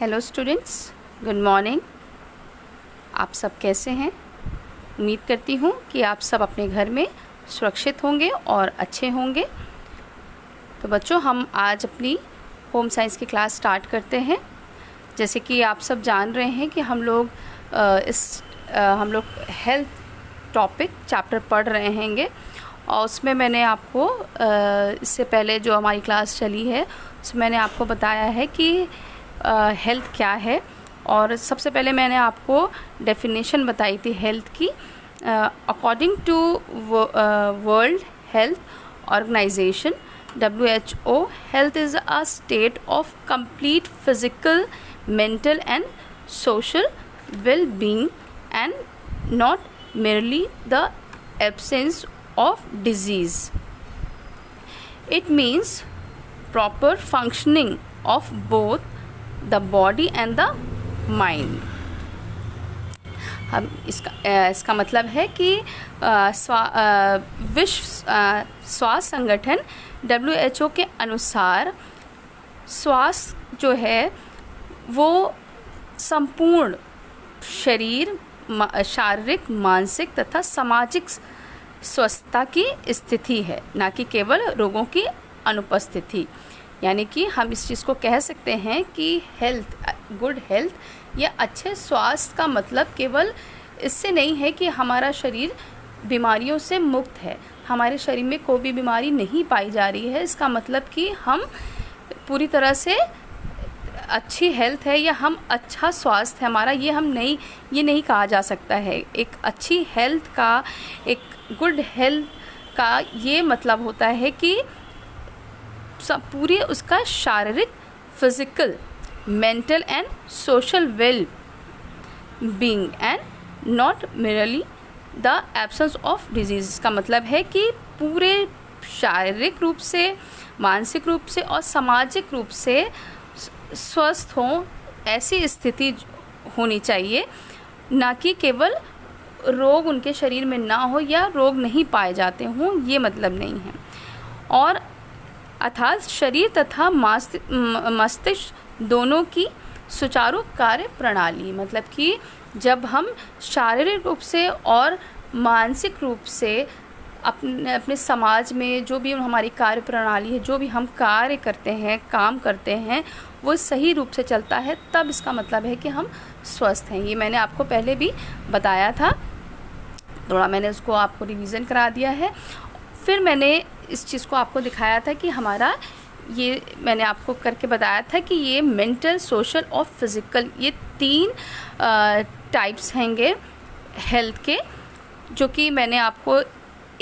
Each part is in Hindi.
Hello students, good morning. आप सब कैसे हैं? उम्मीद करती हूँ कि आप सब अपने घर में सुरक्षित होंगे और अच्छे होंगे। तो बच्चों, हम आज अपनी होम साइंस की क्लास स्टार्ट करते हैं। जैसे कि आप सब जान रहे हैं कि हम लोग हेल्थ टॉपिक चैप्टर पढ़ रहे हैंगे, और उसमें मैंने आपको इससे पहले जो हमारी क्लास चली है उसमें मैंने आपको बताया है कि हेल्थ क्या है। और सबसे पहले मैंने आपको डेफिनेशन बताई थी हेल्थ की। According to World Health Organization WHO, health is a state of complete physical, mental and social well-being, and not merely the absence of disease. It means proper functioning of both the body and the mind. हम इसका मतलब है कि विश्व स्वास्थ्य संगठन WHO के अनुसार स्वास्थ्य जो है वो संपूर्ण शरीर, शारीरिक, मानसिक तथा सामाजिक स्वस्थता की स्थिति है, ना कि केवल रोगों की अनुपस्थिति। यानी कि हम इस चीज़ को कह सकते हैं कि हेल्थ, गुड हेल्थ या अच्छे स्वास्थ्य का मतलब केवल इससे नहीं है कि हमारा शरीर बीमारियों से मुक्त है, हमारे शरीर में कोई भी बीमारी नहीं पाई जा रही है। इसका मतलब कि हम पूरी तरह से अच्छी हेल्थ है या हम अच्छा स्वास्थ्य है हमारा, ये नहीं कहा जा सकता है। एक अच्छी हेल्थ का, एक गुड हेल्थ का ये मतलब होता है कि पूरी उसका शारीरिक, physical, mental and social well being and not merely the absence of disease. का मतलब है कि पूरे शारीरिक रूप से, मानसिक रूप से और सामाजिक रूप से स्वस्थ हों, ऐसी स्थिति होनी चाहिए, ना कि केवल रोग उनके शरीर में ना हो या रोग नहीं पाए जाते हों, ये मतलब नहीं है। और अर्थात शरीर तथा मस्तिष्क दोनों की सुचारू कार्य प्रणाली, मतलब कि जब हम शारीरिक रूप से और मानसिक रूप से अपने समाज में जो भी हमारी कार्य प्रणाली है, जो भी हम कार्य करते हैं, काम करते हैं, वो सही रूप से चलता है, तब इसका मतलब है कि हम स्वस्थ हैं। ये मैंने आपको पहले भी बताया था, थोड़ा मैंने उसको आपको रिवीजन करा दिया है। फिर मैंने इस चीज़ को आपको दिखाया था कि हमारा ये, मैंने आपको करके बताया था कि ये मेंटल, सोशल और फिज़िकल, ये 3 टाइप्स हैंगे हेल्थ के, जो कि मैंने आपको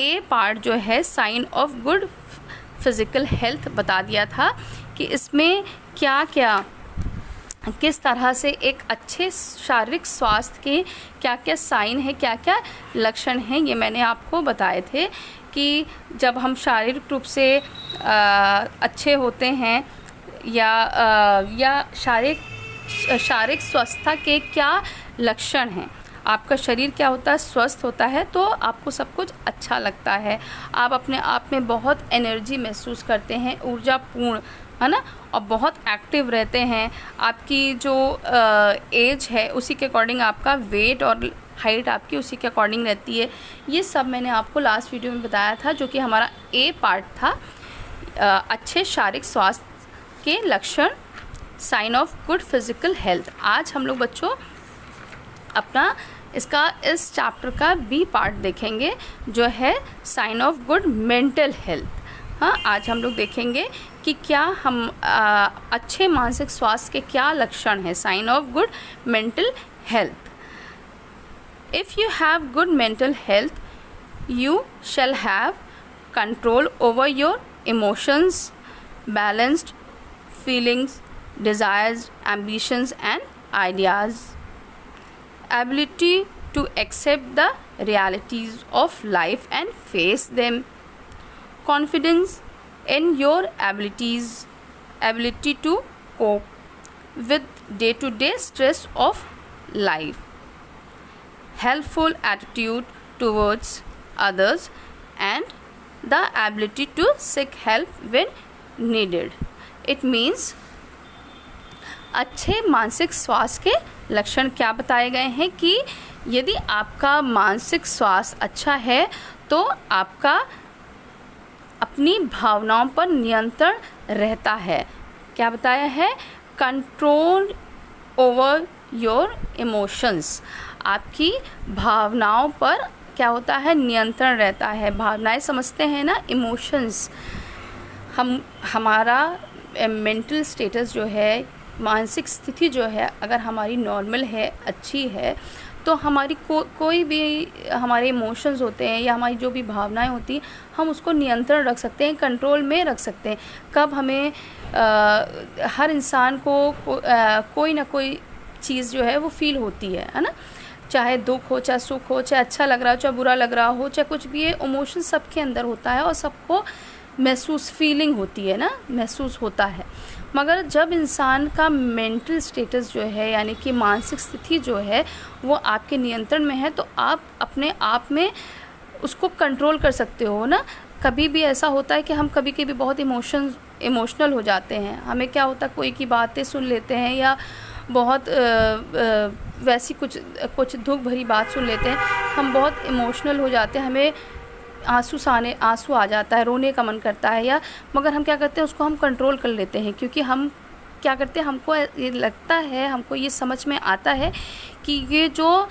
ए पार्ट जो है sign of good physical health बता दिया था कि इसमें क्या क्या, किस तरह से एक अच्छे शारीरिक स्वास्थ्य के क्या क्या साइन है, क्या क्या लक्षण हैं, ये मैंने आपको बताए थे कि जब हम शारीरिक रूप से अच्छे होते हैं या शारीरिक स्वस्थता के क्या लक्षण हैं। आपका शरीर क्या होता है, स्वस्थ होता है तो आपको सब कुछ अच्छा लगता है, आप अपने आप में बहुत एनर्जी महसूस करते हैं, ऊर्जापूर्ण, है ना, और बहुत एक्टिव रहते हैं। आपकी जो एज है उसी के अकॉर्डिंग आपका वेट और हाइट आपकी उसी के अकॉर्डिंग रहती है। ये सब मैंने आपको लास्ट वीडियो में बताया था, जो कि हमारा ए पार्ट था, अच्छे शारीरिक स्वास्थ्य के लक्षण, sign of good physical health. आज हम लोग बच्चों अपना इस चैप्टर का बी पार्ट देखेंगे, जो है sign of good mental health. हाँ, आज हम लोग देखेंगे कि क्या हम अच्छे मानसिक स्वास्थ्य के क्या लक्षण हैं, sign of good mental health. If you have good mental health, you shall have control over your emotions, balanced feelings, desires, ambitions and ideas, ability to accept the realities of life and face them, confidence in your abilities, ability to cope with day-to-day stress of life, helpful attitude towards others, and the ability to seek help when needed. It means अच्छे मानसिक स्वास्थ्य के लक्षण क्या बताए गए हैं कि यदि आपका मानसिक स्वास्थ्य अच्छा है तो आपका अपनी भावनाओं पर नियंत्रण रहता है। क्या बताया है? कंट्रोल ओवर योर इमोशंस, आपकी भावनाओं पर क्या होता है? नियंत्रण रहता है। भावनाएं समझते हैं ना, इमोशंस। हमारा मेंटल स्टेटस जो है, मानसिक स्थिति जो है, अगर हमारी नॉर्मल है, अच्छी है, तो हमारी कोई भी हमारे इमोशंस होते हैं या हमारी जो भी भावनाएं होती हैं, हम उसको नियंत्रण रख सकते हैं, कंट्रोल में रख सकते हैं। कब हमें हर इंसान को कोई ना कोई चीज़ जो है वो फील होती है ना, चाहे दुख हो, चाहे सुख हो, चाहे अच्छा लग रहा हो, चाहे बुरा लग रहा हो, चाहे कुछ भी है, इमोशन सबके अंदर होता है और सबको महसूस फीलिंग होती है ना, महसूस होता है। मगर जब इंसान का मेंटल स्टेटस जो है, यानी कि मानसिक स्थिति जो है, वो आपके नियंत्रण में है, तो आप अपने आप में उसको कंट्रोल कर सकते हो ना। कभी भी ऐसा होता है कि हम कभी कभी बहुत इमोशनल हो जाते हैं। हमें क्या होता है, कोई की बातें सुन लेते हैं या बहुत वैसी कुछ दुख भरी बात सुन लेते हैं, हम बहुत इमोशनल हो जाते हैं, हमें आंसू आ जाता है, रोने का मन करता है, या मगर हम क्या करते हैं, उसको हम कंट्रोल कर लेते हैं, क्योंकि हम क्या करते हैं, हमको ये लगता है, हमको ये समझ में आता है कि ये जो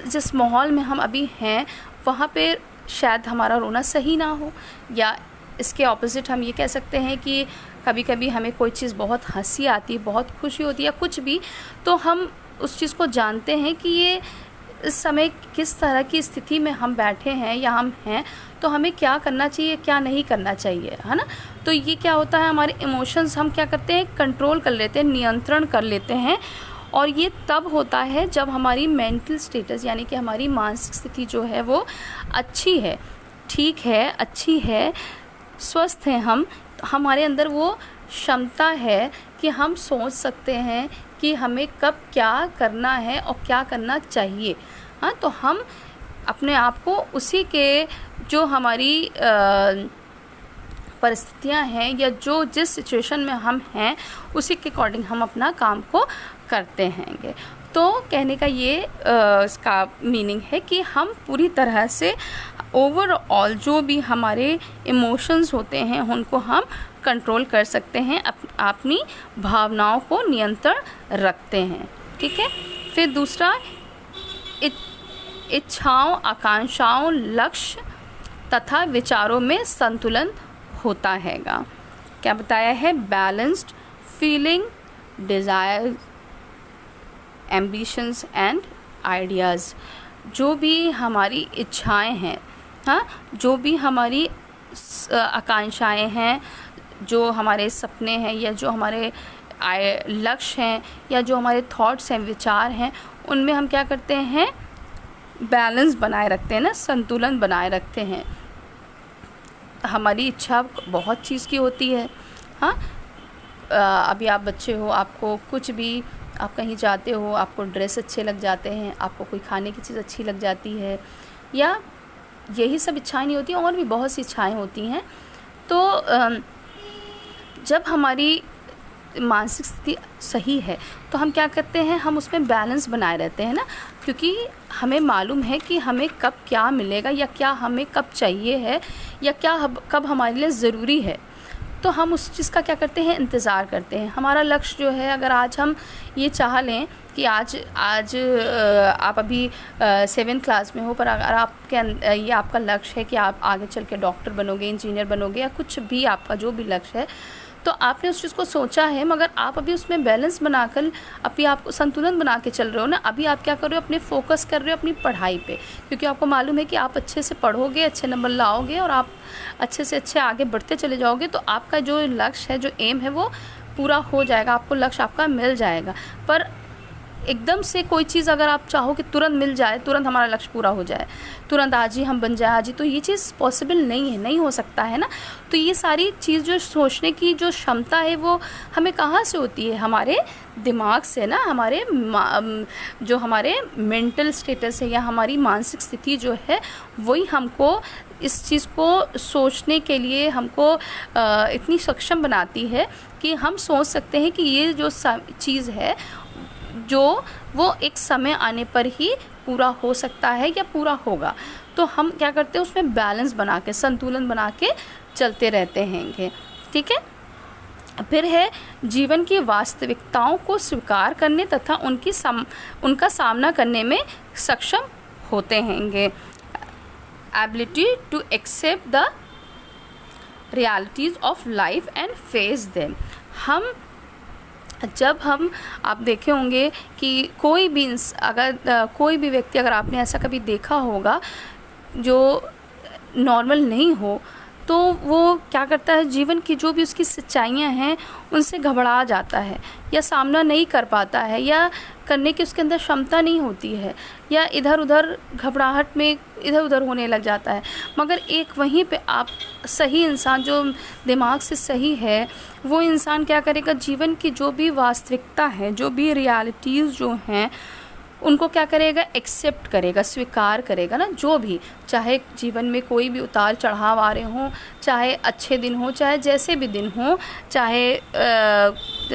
जिस माहौल में हम अभी हैं वहाँ पे शायद हमारा रोना सही ना हो, या इसके ऑपोजिट हम ये कह सकते हैं कि कभी कभी हमें कोई चीज़ बहुत हंसी आती है, बहुत खुशी होती है या कुछ भी, तो हम उस चीज़ को जानते हैं कि ये इस समय किस तरह की स्थिति में हम बैठे हैं या हम हैं, तो हमें क्या करना चाहिए, क्या नहीं करना चाहिए, है ना। तो ये क्या होता है, हमारे इमोशंस हम क्या करते हैं, कंट्रोल कर लेते हैं, नियंत्रण कर लेते हैं। और ये तब होता है जब हमारी मेंटल स्टेटस, यानी कि हमारी मानसिक स्थिति जो है वो अच्छी है, ठीक है, अच्छी है, स्वस्थ हैं हम, हमारे अंदर वो क्षमता है कि हम सोच सकते हैं कि हमें कब क्या करना है और क्या करना चाहिए। हाँ, तो हम अपने आप को उसी के जो हमारी परिस्थितियां हैं या जो जिस सिचुएशन में हम हैं उसी के अकॉर्डिंग हम अपना काम को करते हैंगे। तो कहने का ये इसका मीनिंग है कि हम पूरी तरह से ओवरऑल जो भी हमारे इमोशंस होते हैं उनको हम कंट्रोल कर सकते हैं, अपनी भावनाओं को नियंत्रण रखते हैं। ठीक है। फिर दूसरा, इच्छाओं, आकांक्षाओं, लक्ष्य तथा विचारों में संतुलन होता हैगा। क्या बताया है? Balanced feeling, desire, ambitions and ideas. जो भी हमारी इच्छाएं हैं, हाँ, जो भी हमारी आकांक्षाएं हैं, जो हमारे सपने हैं, या जो हमारे लक्ष्य हैं, या जो हमारे थॉट्स हैं, विचार हैं, उनमें हम क्या करते हैं, बैलेंस बनाए रखते हैं ना, संतुलन बनाए रखते हैं। हमारी इच्छा बहुत चीज़ की होती है। हाँ, अभी आप बच्चे हो, आपको कुछ भी, आप कहीं जाते हो, आपको ड्रेस अच्छे लग जाते हैं, आपको कोई खाने की चीज़ अच्छी लग जाती है, या यही सब इच्छाएं नहीं होती, और भी बहुत सी इच्छाएं होती हैं। तो जब हमारी मानसिक स्थिति सही है तो हम क्या करते हैं, हम उसमें बैलेंस बनाए रहते हैं ना, क्योंकि हमें मालूम है कि हमें कब क्या मिलेगा, या क्या हमें कब चाहिए है, या क्या कब हमारे लिए ज़रूरी है। तो हम उस चीज़ का क्या करते हैं, इंतज़ार करते हैं। हमारा लक्ष्य जो है, अगर आज हम ये चाह लें कि आज आप अभी 7th क्लास में हो, पर अगर आपके ये आपका लक्ष्य है कि आप आगे चल के डॉक्टर बनोगे, इंजीनियर बनोगे, या कुछ भी आपका जो भी लक्ष्य है, तो आपने उस चीज़ को सोचा है, मगर आप अभी उसमें बैलेंस बनाकर अभी आप संतुलन बना के चल रहे हो ना। अभी आप क्या कर रहे हो, अपने फोकस कर रहे हो अपनी पढ़ाई पे, क्योंकि आपको मालूम है कि आप अच्छे से पढ़ोगे, अच्छे नंबर लाओगे, और आप अच्छे से अच्छे आगे बढ़ते चले जाओगे, तो आपका जो लक्ष्य है, जो एम है, वो पूरा हो जाएगा, आपको लक्ष्य आपका मिल जाएगा। पर एकदम से कोई चीज़ अगर आप चाहो कि तुरंत मिल जाए, तुरंत हमारा लक्ष्य पूरा हो जाए, तुरंत आज ही हम बन जाए आज ही, तो ये चीज़ पॉसिबल नहीं है, नहीं हो सकता है ना। तो ये सारी चीज़ जो सोचने की जो क्षमता है वो हमें कहाँ से होती है, हमारे दिमाग से ना, हमारे जो हमारे मेंटल स्टेटस है या हमारी मानसिक स्थिति जो है वही हमको इस चीज़ को सोचने के लिए हमको इतनी सक्षम बनाती है कि हम सोच सकते हैं कि ये जो चीज़ है जो वो एक समय आने पर ही पूरा हो सकता है या पूरा होगा। तो हम क्या करते हैं, उसमें बैलेंस बना के, संतुलन बना के चलते रहते हैं। ठीक है। फिर है जीवन की वास्तविकताओं को स्वीकार करने तथा उनका सामना करने में सक्षम होते हैं। Ability to accept the realities of life and face them. जब हम आप देखे होंगे कि कोई भी कोई भी व्यक्ति, अगर आपने ऐसा कभी देखा होगा जो नॉर्मल नहीं हो, तो वो क्या करता है, जीवन की जो भी उसकी सच्चाइयाँ हैं उनसे घबरा जाता है या सामना नहीं कर पाता है या करने की उसके अंदर क्षमता नहीं होती है या इधर उधर घबराहट में इधर उधर होने लग जाता है। मगर एक वहीं पे आप सही इंसान जो दिमाग से सही है वो इंसान क्या करेगा, जीवन की जो भी वास्तविकता है, जो भी रियलिटीज़ जो हैं उनको क्या करेगा, एक्सेप्ट करेगा, स्वीकार करेगा ना। जो भी, चाहे जीवन में कोई भी उतार चढ़ाव आ रहे हों, चाहे अच्छे दिन हो, चाहे जैसे भी दिन हो, चाहे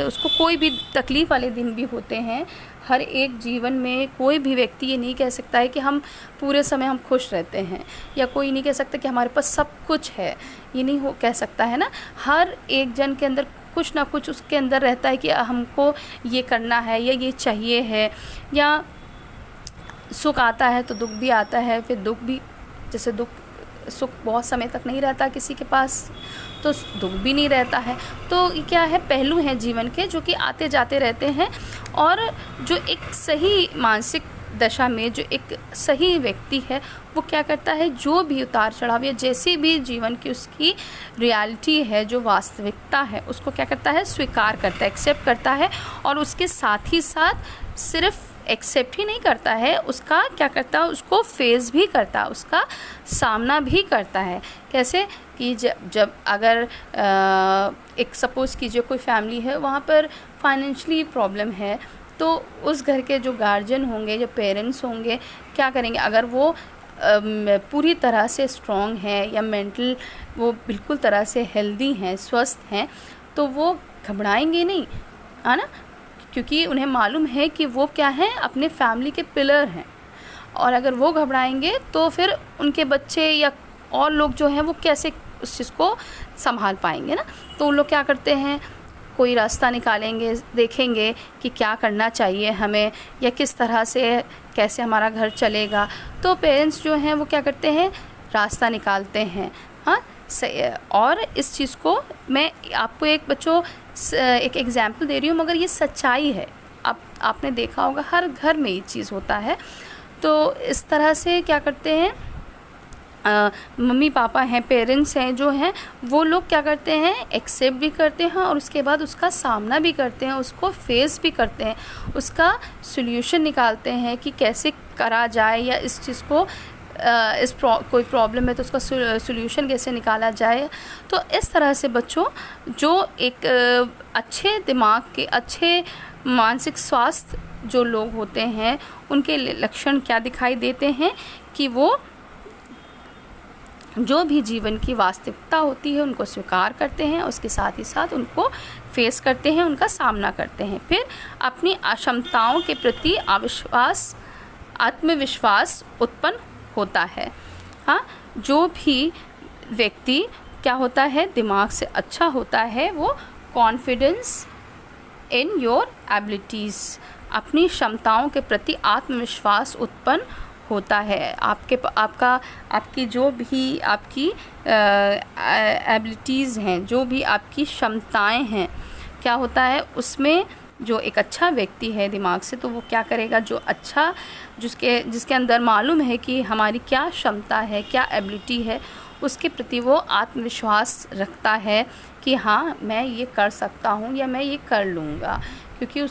उसको कोई भी तकलीफ़ वाले दिन भी होते हैं। हर एक जीवन में कोई भी व्यक्ति ये नहीं कह सकता है कि हम पूरे समय हम खुश रहते हैं, या कोई नहीं कह सकता कि हमारे पास सब कुछ है, ये नहीं हो कह सकता है ना। हर एक जन के अंदर कुछ ना कुछ उसके अंदर रहता है कि हमको ये करना है या ये चाहिए है, या सुख आता है तो दुख भी आता है, फिर दुख भी, जैसे सुख बहुत समय तक नहीं रहता किसी के पास, तो दुख भी नहीं रहता है। तो ये क्या है, पहलू हैं जीवन के जो कि आते जाते रहते हैं। और जो एक सही मानसिक दशा में जो एक सही व्यक्ति है वो क्या करता है, जो भी उतार चढ़ाव या जैसी भी जीवन की उसकी रियलिटी है, जो वास्तविकता है, उसको क्या करता है, स्वीकार करता है, एक्सेप्ट करता है। और उसके साथ ही साथ सिर्फ एक्सेप्ट ही नहीं करता है, उसका क्या करता है, उसको फेस भी करता है, उसका सामना भी करता है। कैसे कि जब अगर एक सपोज़ कीजिए कोई फैमिली है, वहाँ पर फाइनेंशियली प्रॉब्लम है, तो उस घर के जो गार्जियन होंगे, जो पेरेंट्स होंगे, क्या करेंगे, अगर वो पूरी तरह से स्ट्रॉन्ग है या मेंटल वो बिल्कुल तरह से हेल्दी हैं, स्वस्थ हैं, तो वो घबराएंगे नहीं, है ना, क्योंकि उन्हें मालूम है कि वो क्या हैं, अपने फैमिली के पिलर हैं। और अगर वो घबराएंगे तो फिर उनके बच्चे या और लोग जो हैं वो कैसे उस चीज़ को संभाल पाएंगे ना। तो उन लोग क्या करते हैं, कोई रास्ता निकालेंगे, देखेंगे कि क्या करना चाहिए हमें या किस तरह से कैसे हमारा घर चलेगा। तो पेरेंट्स जो हैं वो क्या करते हैं, रास्ता निकालते हैं। हाँ, और इस चीज़ को मैं आपको एक एग्जाम्पल दे रही हूँ, मगर ये सच्चाई है। आपने देखा होगा हर घर में ये चीज़ होता है। तो इस तरह से क्या करते हैं, मम्मी पापा हैं, पेरेंट्स हैं जो हैं, वो लोग क्या करते हैं, एक्सेप्ट भी करते हैं और उसके बाद उसका सामना भी करते हैं, उसको फेस भी करते हैं, उसका सॉल्यूशन निकालते हैं कि कैसे करा जाए, या इस चीज़ को कोई प्रॉब्लम है तो उसका सॉल्यूशन कैसे निकाला जाए। तो इस तरह से बच्चों, जो एक अच्छे दिमाग के, अच्छे मानसिक स्वास्थ्य जो लोग होते हैं, उनके लक्षण क्या दिखाई देते हैं कि वो जो भी जीवन की वास्तविकता होती है उनको स्वीकार करते हैं, उसके साथ ही साथ उनको फेस करते हैं, उनका सामना करते हैं। फिर अपनी अक्षमताओं के प्रति आत्मविश्वास उत्पन्न होता है। हाँ, जो भी व्यक्ति क्या होता है, दिमाग से अच्छा होता है, वो कॉन्फिडेंस इन योर एबिलिटीज़, अपनी क्षमताओं के प्रति आत्मविश्वास उत्पन्न होता है। आपकी जो भी आपकी एबिलिटीज़ हैं, जो भी आपकी क्षमताएं हैं, क्या होता है उसमें जो एक अच्छा व्यक्ति है दिमाग से, तो वो क्या करेगा, जो अच्छा जिसके अंदर मालूम है कि हमारी क्या क्षमता है, क्या एबिलिटी है, उसके प्रति वो आत्मविश्वास रखता है कि हाँ, मैं ये कर सकता हूँ या मैं ये कर लूँगा। क्योंकि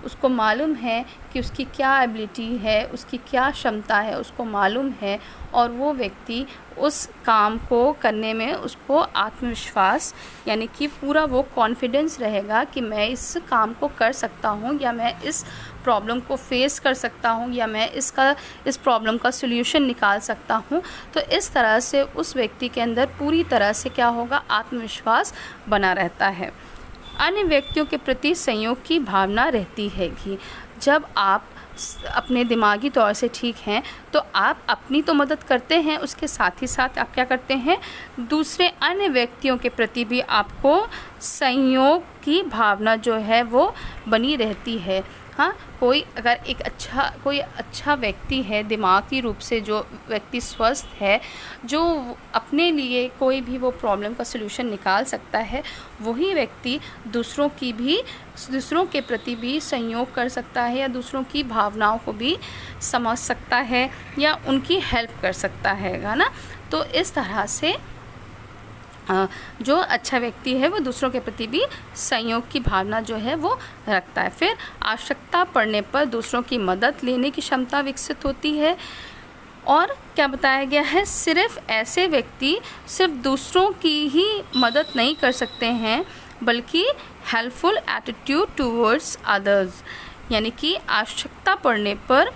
उसको मालूम है कि उसकी क्या एबिलिटी है, उसकी क्या क्षमता है, उसको मालूम है, और वो व्यक्ति उस काम को करने में उसको आत्मविश्वास यानी कि पूरा वो कॉन्फिडेंस रहेगा कि मैं इस काम को कर सकता हूँ, या मैं इस प्रॉब्लम को फेस कर सकता हूँ, या मैं इस प्रॉब्लम का सॉल्यूशन निकाल सकता हूँ। तो इस तरह से उस व्यक्ति के अंदर पूरी तरह से क्या होगा, आत्मविश्वास बना रहता है। अन्य व्यक्तियों के प्रति संयोग की भावना रहती है कि जब आप अपने दिमागी तौर से ठीक हैं तो आप अपनी तो मदद करते हैं, उसके साथ ही साथ आप क्या करते हैं, दूसरे अन्य व्यक्तियों के प्रति भी आपको संयोग की भावना जो है वो बनी रहती है। हाँ, कोई अच्छा व्यक्ति है, दिमागी रूप से जो व्यक्ति स्वस्थ है, जो अपने लिए कोई भी वो प्रॉब्लम का सलूशन निकाल सकता है, वही व्यक्ति दूसरों के प्रति भी संयोग कर सकता है, या दूसरों की भावनाओं को भी समझ सकता है, या उनकी हेल्प कर सकता है ना। तो इस तरह से जो अच्छा व्यक्ति है वो दूसरों के प्रति भी संयोग की भावना जो है वो रखता है। फिर आवश्यकता पड़ने पर दूसरों की मदद लेने की क्षमता विकसित होती है। और क्या बताया गया है, सिर्फ ऐसे व्यक्ति सिर्फ दूसरों की ही मदद नहीं कर सकते हैं, बल्कि हेल्पफुल एटीट्यूड टूवर्ड्स अदर्स, यानी कि आवश्यकता पड़ने पर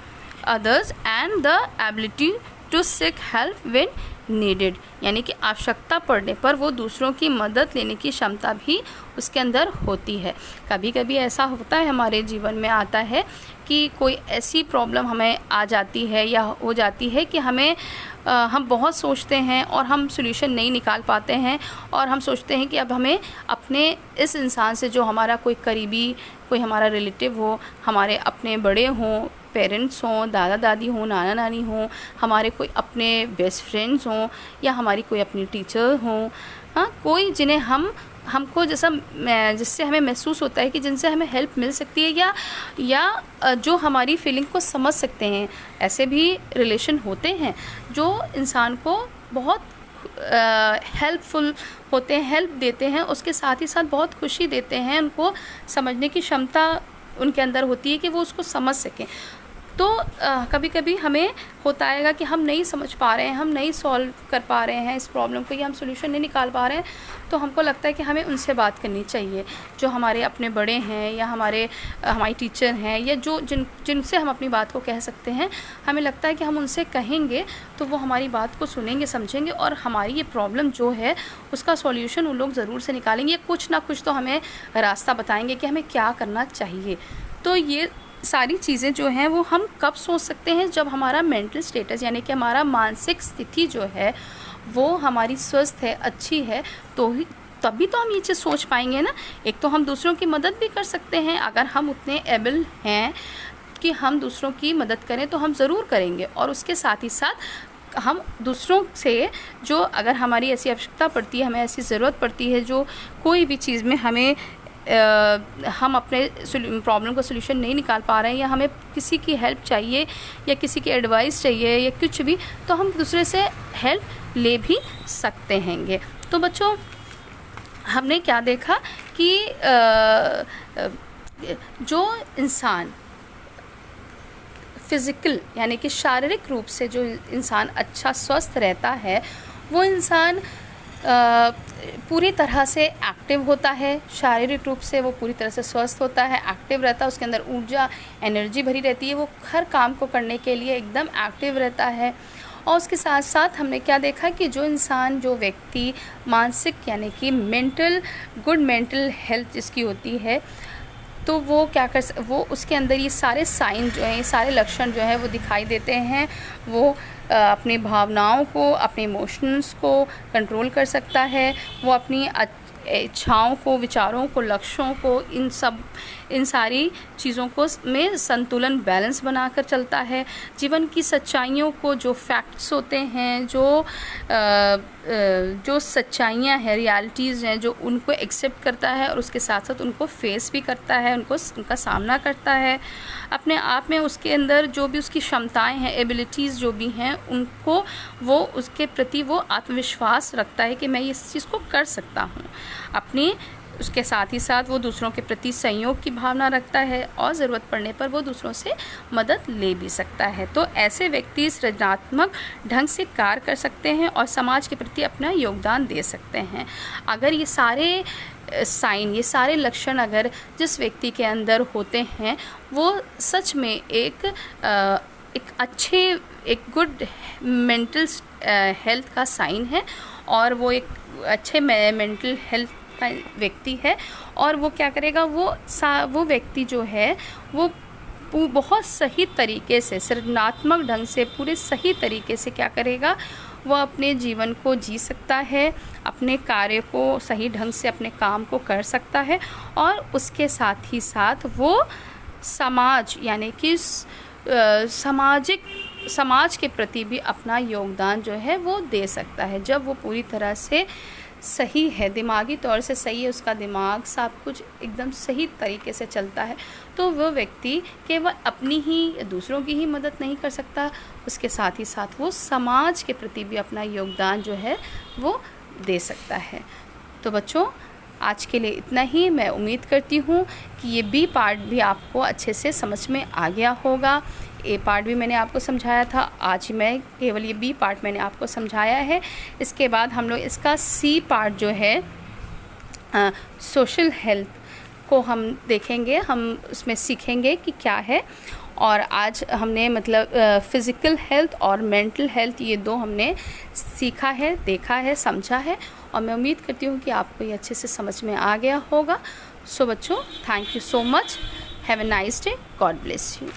others and the ability to seek help when needed, यानी कि आवश्यकता पड़ने पर वो दूसरों की मदद लेने की क्षमता भी उसके अंदर होती है। कभी कभी ऐसा होता है, हमारे जीवन में आता है कि कोई ऐसी प्रॉब्लम हमें आ जाती है या हो जाती है कि हम बहुत सोचते हैं और हम सॉल्यूशन नहीं निकाल पाते हैं, और हम सोचते हैं कि अब हमें अपने इस इंसान से, जो हमारा कोई करीबी, कोई हमारा रिलेटिव हो, हमारे अपने बड़े हों, पेरेंट्स हों, दादा दादी हों, नाना नानी हों, हमारे कोई अपने बेस्ट फ्रेंड्स हों, या हमारी कोई अपनी टीचर हों, हाँ, कोई जिन्हें हमको जिससे हमें महसूस होता है कि जिनसे हमें हेल्प मिल सकती है, या जो हमारी फीलिंग को समझ सकते हैं। ऐसे भी रिलेशन होते हैं जो इंसान को बहुत हेल्पफुल होते हैं, हेल्प देते हैं, उसके साथ ही साथ बहुत खुशी देते हैं, उनको समझने की क्षमता उनके अंदर होती है कि वो उसको समझ सकें। तो कभी कभी हमें होता है कि हम नहीं समझ पा रहे हैं, हम नहीं सॉल्व कर पा रहे हैं इस प्रॉब्लम को, या हम सॉल्यूशन नहीं निकाल पा रहे हैं, तो हमको लगता है कि हमें उनसे बात करनी चाहिए, जो हमारे अपने बड़े हैं, या हमारी टीचर हैं, या जिनसे हम अपनी बात को कह सकते हैं। हमें लगता है कि हम उनसे कहेंगे तो वो हमारी बात को सुनेंगे, समझेंगे, और हमारी ये प्रॉब्लम जो है उसका सॉल्यूशन उन लोग ज़रूर से निकालेंगे, कुछ ना कुछ तो हमें रास्ता बताएंगे कि हमें क्या करना चाहिए। तो ये सारी चीज़ें जो हैं वो हम कब सोच सकते हैं, जब हमारा मेंटल स्टेटस यानी कि हमारा मानसिक स्थिति जो है वो हमारी स्वस्थ है, अच्छी है, तभी तो हम ये चीज़ सोच पाएंगे ना। एक तो हम दूसरों की मदद भी कर सकते हैं, अगर हम उतने एबल हैं कि हम दूसरों की मदद करें तो हम ज़रूर करेंगे, और उसके साथ ही साथ हम दूसरों से जो अगर हमारी ऐसी आवश्यकता पड़ती है, हमें ऐसी ज़रूरत पड़ती है, जो कोई भी चीज़ में हम अपने प्रॉब्लम का सलूशन नहीं निकाल पा रहे हैं, या हमें किसी की हेल्प चाहिए, या किसी की एडवाइस चाहिए, या कुछ भी, तो हम दूसरे से हेल्प ले भी सकते हैंगे। तो बच्चों, हमने क्या देखा कि जो इंसान फिज़िकल यानी कि शारीरिक रूप से जो इंसान अच्छा स्वस्थ रहता है, वो इंसान पूरी तरह से एक्टिव होता है, शारीरिक रूप से वो पूरी तरह से स्वस्थ होता है, एक्टिव रहता है, उसके अंदर ऊर्जा, एनर्जी भरी रहती है, वो हर काम को करने के लिए एकदम एक्टिव रहता है। और उसके साथ साथ हमने क्या देखा कि जो व्यक्ति मानसिक यानी कि गुड मेंटल हेल्थ जिसकी होती है, तो वो वो उसके अंदर ये सारे साइन जो हैं, ये सारे लक्षण जो है वो दिखाई देते हैं। वो अपनी भावनाओं को, अपने इमोशंस को कंट्रोल कर सकता है, वो अपनी इच्छाओं को, विचारों को, लक्ष्यों को, इन सारी चीज़ों को में संतुलन, बैलेंस बनाकर चलता है। जीवन की सच्चाइयों को, जो फैक्ट्स होते हैं, जो सच्चाइयाँ हैं, रियलिटीज़ हैं, जो उनको एक्सेप्ट करता है, और उसके साथ साथ उनको फेस भी करता है, उनका सामना करता है। अपने आप में उसके अंदर जो भी उसकी क्षमताएं हैं, एबिलिटीज़ जो भी हैं, उनको वो उसके प्रति वो आत्मविश्वास रखता है कि मैं इस चीज़ को कर सकता हूँ। अपनी उसके साथ ही साथ वो दूसरों के प्रति सहयोग की भावना रखता है और ज़रूरत पड़ने पर वो दूसरों से मदद ले भी सकता है। तो ऐसे व्यक्ति सृजनात्मक ढंग से कार्य कर सकते हैं और समाज के प्रति अपना योगदान दे सकते हैं। अगर ये सारे साइन, ये सारे लक्षण अगर जिस व्यक्ति के अंदर होते हैं, वो सच में एक गुड मेंटल हेल्थ का साइन है, और वो एक अच्छे मेंटल हेल्थ का व्यक्ति है। और वो क्या करेगा, वो व्यक्ति जो है वो बहुत सही तरीके से, सृजनात्मक ढंग से, पूरे सही तरीके से क्या करेगा, वो अपने जीवन को जी सकता है, अपने कार्य को सही ढंग से, अपने काम को कर सकता है, और उसके साथ ही साथ वो समाज यानी कि समाज के प्रति भी अपना योगदान जो है वो दे सकता है। जब वो पूरी तरह से सही है, दिमागी तौर से सही है, उसका दिमाग सब कुछ एकदम सही तरीके से चलता है, तो वो व्यक्ति केवल अपनी ही, दूसरों की ही मदद नहीं कर सकता, उसके साथ ही साथ वो समाज के प्रति भी अपना योगदान जो है वो दे सकता है। तो बच्चों, आज के लिए इतना ही। मैं उम्मीद करती हूँ कि ये बी पार्ट भी आपको अच्छे से समझ में आ गया होगा। ए पार्ट भी मैंने आपको समझाया था, आज मैं केवल ये बी पार्ट मैंने आपको समझाया है। इसके बाद हम लोग इसका सी पार्ट जो है सोशल हेल्थ को हम देखेंगे, हम उसमें सीखेंगे कि क्या है। और आज हमने मतलब फ़िज़िकल हेल्थ और मेंटल हेल्थ, ये दो हमने सीखा है, देखा है, समझा है, और मैं उम्मीद करती हूँ कि आपको ये अच्छे से समझ में आ गया होगा। सो बच्चों, thank you so much, have a nice day, God bless you.